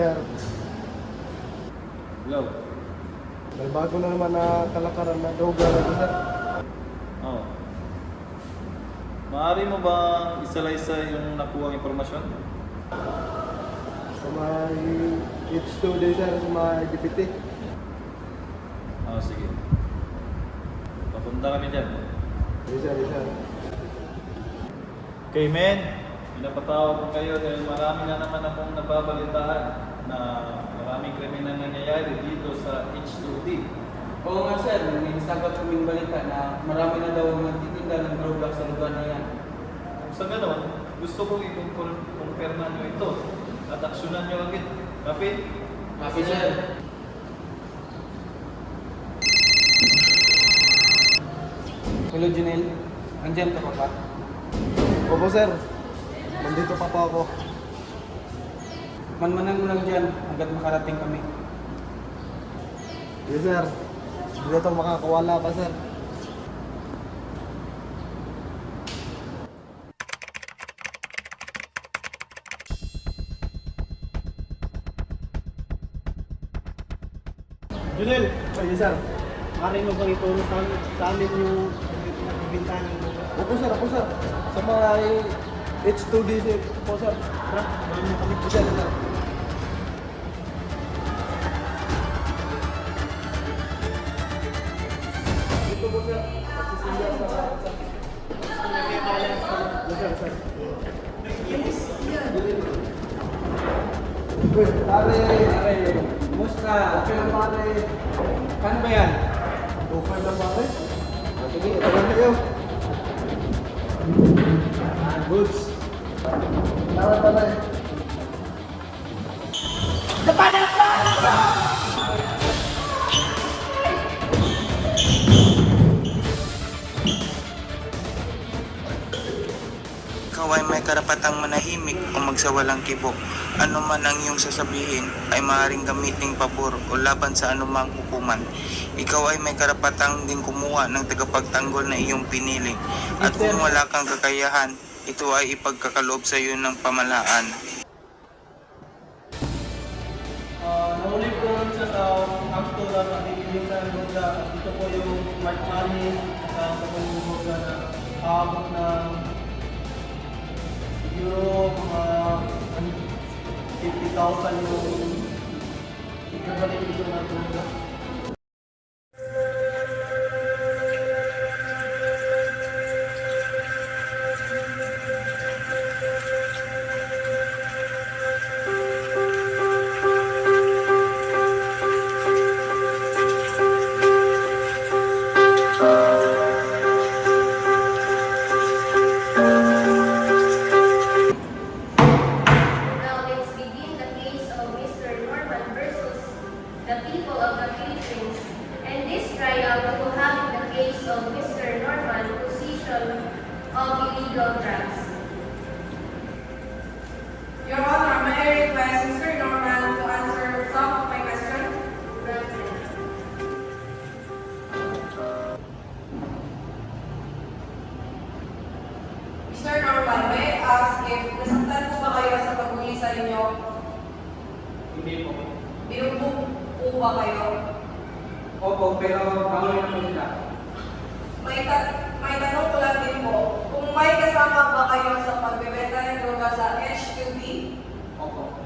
sir. Hello. May bago na naman na kalakaran na droga na ito, sir. Oo. Maaari mo ba isa-isa yung nakuha impormasyon? Sa may H2 day, sir, sa may GPT. Sige. Papunta kami dyan. Yes, sir, yes, sir. Okay, men. Pinapatawag ko kayo dahil marami na naman akong nababalitaan na maraming krimen na nangyayari dito sa H2D. Oo nga sir, may sagot kaming balita na marami na daw magtitinda ng droga sa lugar na yan. Sa ganon, gusto ko i-confirm nyo ito at aksyonan nyo agad. Kapit? Kasi sir, hello Junel, andyan ka pa ba? Opo, sir. Nandito pa po ako. Manmanan mo lang dyan hanggat makarating kami. Yes, sir. Hindi ito makakawala pa, sir. Junel, Yes, sir. maaaring mo bang ituro sa amin yung nagbibinta ng lugar? Opo, sir. Opo, sir. Sa may H2D, sir. Opo, sir. Tara, gawin mo kami. Yes, sir, yes, sir. Dito po, sir. Pagsisinda sa... Yes, sir, sir. Uy, pare. Kumusta? Okay lang, pare. Kano ba yan? Okay lang, pare. Sige, ito lang kayo. Goods. Tara, pare. Ikaw ay may karapatang manahimik o magsawalang kibo. Ano man ang iyong sasabihin ay maaaring gamiting pabor o laban sa anumang hukuman. Ikaw ay may karapatang din kumuha ng tagapagtanggol na iyong pinili. At kung wala kang kakayahan, ito ay ipagkakaloob sa iyo ng pamahalaan. Nahuli ko lang siya sa akto na nakikinig ng droga. Ito po yung Mark Money at sa yung droga na aabot ng siguro mga 50,000 yung ikabalik ito ng droga. Now let's begin the case of Mr. Norman versus the people of the Philippines. And this trial will have the case of Mr. Norman possession of illegal drugs. Your Honor, may I request Mr. Norman to answer some of my questions? Granted. Mr. Norman, may I ask if nasaktan po ba kayo sa paghuli sa inyo? Hindi po. Binugbog po ba kayo? Opo, pero pangulo na po sila. May tanong ko lang din po, kung may kasama ba kayo sa pagbebenta ng droga sa HQD? Opo.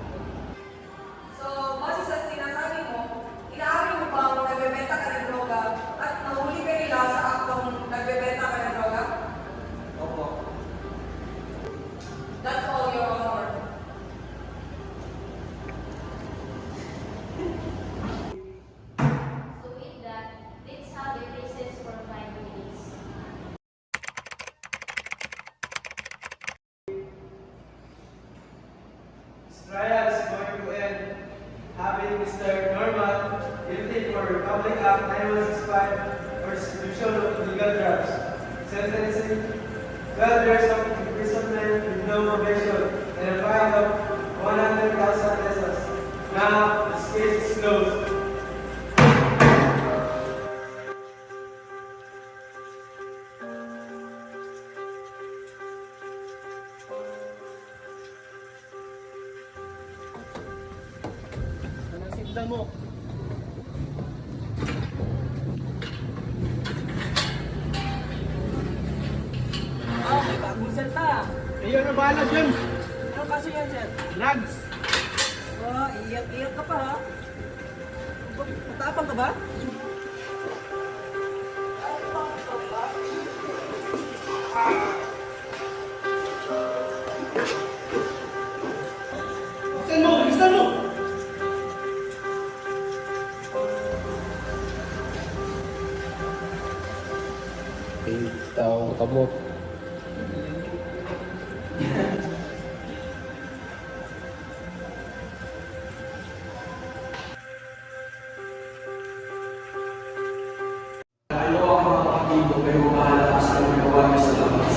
So, base sa sinasabi mo, inaari mo bang nagbebenta ka ng droga at nahuli ka nila sa aktong nagbebenta ka ng droga? Opo. That's all, Your Honor. So with that, let's have a recess for 5 minutes. This trial is going to end having Mr. Norman guilty for Republic Act 9165 for distribution of illegal drugs, sentencing 12 years of imprisonment with no probation and a fine of 100,000 pesos. Now, this case is closed. Tignan mo. Ah, may bagong set na. Kayo na bahala dyan. Ano kaso yan, sir? Drugs. Ah, iyak ka pa ha? Matapang ka ba? Bilisan mo! Bilisan mo! Tao kamot. Ayaw ako mga kapatibo, kayo bahala sa mga gawa niyo sa labas.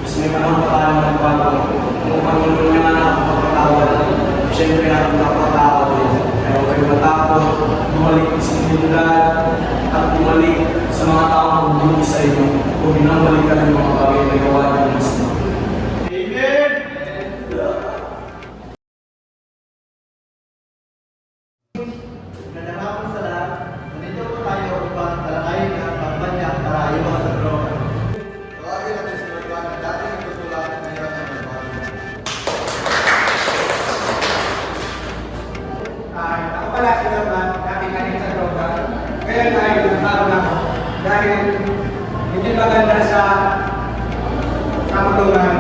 Kasi may panahon pa tayo ng bago. Kung Panginoon nga ang kapatawad, siyempre ang kapatawad din. Pero kayo matakot, bumalik sa komunidad, at bumalik sa mga taong bumili sa inyo. Kung binabalik ka ng mga bagay na gawa niyo ng masama. Amen! Nananapon sa lahat, nandito po tayo upang talakayin ang kampanya para iwas sa droga. Tawagin natin si Lord na dating nagtutulak ngayon ay magbago. Ako pala si Norman, dati galing sa droga. Ngayon ay nagbago na ako. Dahil hindi maganda sa kamulungan.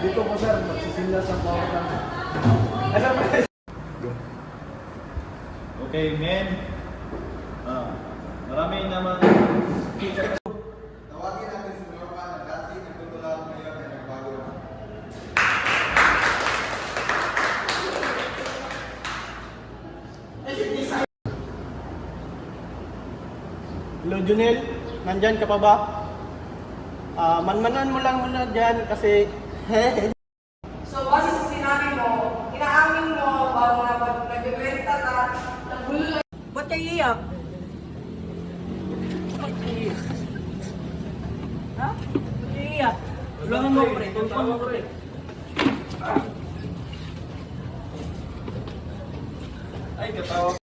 Dito po sir, magsisimula sa bawat Okay, men. Marami naman. Tawagin natin si Norman na dating nagtutulak ngayon ay magbago na. Hello, Junel. Nandyan ka pa ba? Manmanan mo lang muna dyan kasi So, base sa sinabi mo, inaamin mo ba na pag nagbebenta ka, nagulo lang. Ba't kayo iyak? Ha? Ba't kayo iyak? Tulungan mo, pre. Tulungan mo, pre. Ay, katawa.